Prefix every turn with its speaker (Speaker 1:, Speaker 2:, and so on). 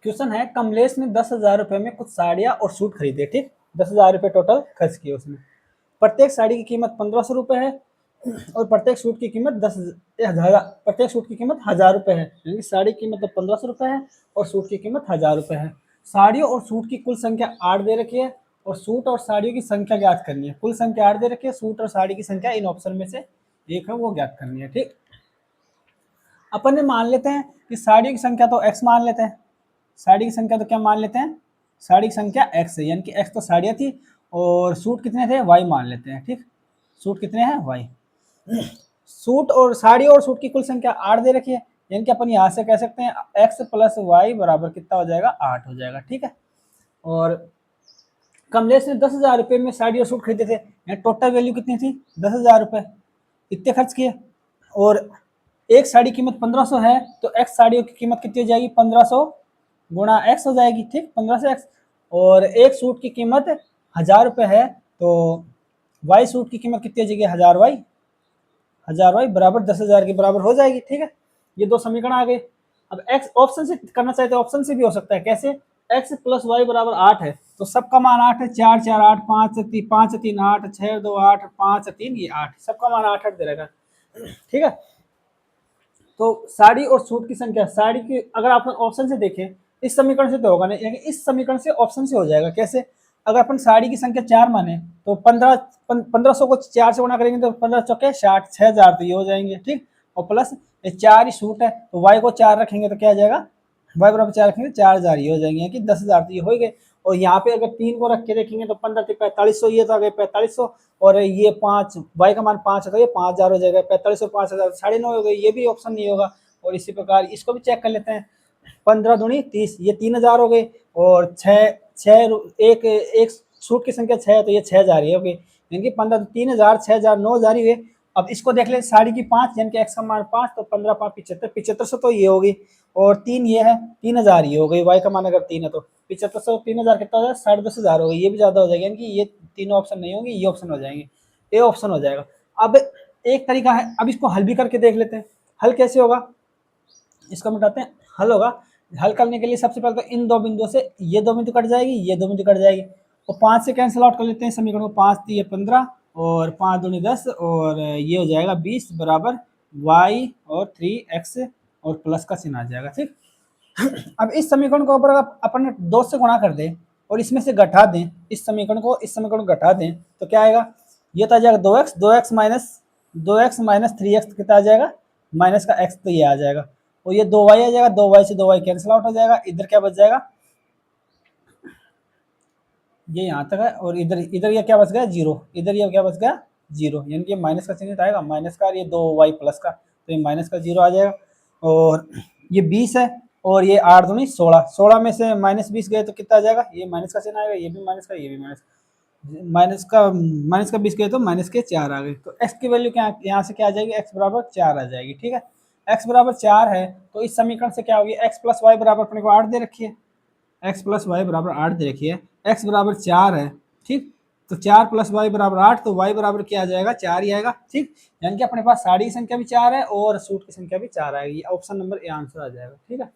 Speaker 1: Question है कमलेश ने 10,000 रुपए में कुछ साड़ियाँ और सूट खरीदे, ठीक। 10,000 रुपए टोटल खर्च किए उसने। प्रत्येक साड़ी की कीमत 1500 रुपए है और प्रत्येक सूट की कीमत 10,000, प्रत्येक सूट की कीमत 1000 रुपए है, यानी साड़ी की कीमत 1500 रुपए है और सूट की कीमत 1000 रुपए है। साड़ियों और सूट की कुल संख्या 8 दे रखी है और सूट और साड़ियों की संख्या ज्ञात करनी है। कुल संख्या 8 दे रखी है, सूट और साड़ी की संख्या इन ऑप्शन में से एक है वो ज्ञात करनी है, ठीक। अपन ने मान लेते हैं कि साड़ियों की संख्या तो x मान लेते हैं, साड़ी की संख्या तो क्या मान लेते हैं, साड़ी की संख्या x है, यानी कि x तो साड़ियाँ थी और सूट कितने थे y मान लेते हैं, ठीक। सूट कितने हैं y। सूट और साड़ी और सूट की कुल संख्या 8 दे रखी है, यानी कि अपन यहाँ से कह सकते हैं x प्लस वाई बराबर कितना हो जाएगा, 8 हो जाएगा, ठीक है। और कमलेश ने 10,000 रुपए में साड़ी और सूट खरीदे थे, टोटल वैल्यू कितनी थी, 10,000 रुपए, इतने खर्च किए। और एक साड़ी कीमत 1500 है तो एक्स साड़ियों की कीमत कितनी हो जाएगी, 1500 गुणा एक्स हो जाएगी, ठीक, 1500 एक्स। और एक सूट की कीमत 1000 रुपए है तो वाई सूट की कीमत कितनी हो जाएगी, 1000 वाई, 1000 वाई बराबर 10,000 के बराबर हो जाएगी, ठीक है। ये दो समीकरण आ गए। अब एक्स ऑप्शन से करना चाहे तो ऑप्शन से भी हो सकता है, कैसे, एक्स प्लस वाई बराबर 8 है तो सबका मान 8 है, 4 4 8, 5 3 8, 6 2 8, 5 3 ये 8, सबका मान 8 8 दे रहेगा, ठीक है। तो साड़ी और सूट की संख्या, साड़ी की अगर आप ऑप्शन से देखें इस समीकरण से तो होगा नहीं, इस समीकरण से ऑप्शन से हो जाएगा। कैसे, अगर अपन साड़ी की संख्या 4 माने तो 1500 को 4 से गुणा करेंगे तो 15 चौके 60, 6000 तो ये हो जाएंगे, ठीक। और प्लस 4 ही सूट है तो वाई को 4 रखेंगे तो क्या आ जाएगा, वाई बराबर 4 रखेंगे 4000 ये हो जाएंगे, कि 10,000 तो ये हो गए। और यहाँ पे अगर 3 को रख के देखेंगे तो 15 4500, ये तो आ गए 4500 और ये 5 वाई का मान 5 है तो ये 5000 हो जाएगा, 4500 5000 9.5 हो गए, ये भी ऑप्शन नहीं होगा। और इसी प्रकार इसको भी चेक कर लेते हैं, 15 दूनी 30, ये 3000 हो गए और 6 एक एक सूट की संख्या 6 है तो ये 6000 ही हो गई, यानी कि 15 3000 6000 9000 ही हुए। अब इसको देख ले, साड़ी की 5 यानी कि एक्स का मान 5 तो 15 5 75, 7500 तो ये होगी और 3 ये है 3000 ये हो गई, वाई का मान अगर 3 है तो 7500 3000 कितना हो जाएगा, 10,500 हो गई, ये भी ज्यादा हो जाएगा, यानी कि ये तीनों ऑप्शन नहीं होंगे, ये ऑप्शन हो जाएंगे, ये ऑप्शन हो जाएगा। अब एक तरीका है, अब इसको हल भी करके देख लेते हैं, हल कैसे होगा, इसको मिटाते हैं, हल होगा। हल करने के लिए सबसे पहले तो इन दो बिंदुओं से ये दो बिंदु कट जाएगी, ये दो बिंदु कट जाएगी और 5 से कैंसिल आउट कर लेते हैं समीकरण को, 5 3 15 और 5 दूनी 10 और ये हो जाएगा 20 बराबर y और 3x और प्लस का चिन्ह आ जाएगा, ठीक। अब इस समीकरण को अगर अपन 2 से गुणा कर दें और इसमें से घटा दें, इस समीकरण को घटा दें तो क्या आएगा, ये तो आ जाएगा 2x माइनस 3x कितना आ जाएगा, माइनस का x तो ये आ जाएगा और ये 2y आ जाएगा, 2y से 2y कैंसिल आउट हो जाएगा, इधर क्या बच जाएगा, ये यहाँ तक है और इधर इधर ये क्या बच गया, जीरो, इधर ये क्या बच गया, जीरो, यानी कि माइनस का चिन्ह आएगा, माइनस का, ये 2y प्लस का तो ये माइनस का जीरो आ जाएगा। और ये 20 है और ये 8 दूनी 16, 16 में से माइनस 20 गए तो कितना आ जाएगा, ये माइनस का चिन्ह आएगा, ये भी माइनस का, ये भी माइनस का 20 गए तो माइनस के 4 आ गए, तो x की वैल्यू क्या यहाँ से क्या आ जाएगी, x बराबर 4 आ जाएगी, ठीक है। x बराबर 4 है तो इस समीकरण से क्या होगी, x प्लस वाई बराबर अपने को 8 दे रखी है, x प्लस वाई बराबर 8 दे रखी है, x बराबर 4 है, ठीक। तो 4 प्लस वाई बराबर 8 तो y बराबर क्या आ जाएगा, 4 ही आएगा, ठीक। यानी कि अपने पास साड़ी की संख्या भी 4 है और सूट की संख्या भी 4 आएगी, ऑप्शन नंबर ए आंसर आ जाएगा, ठीक है।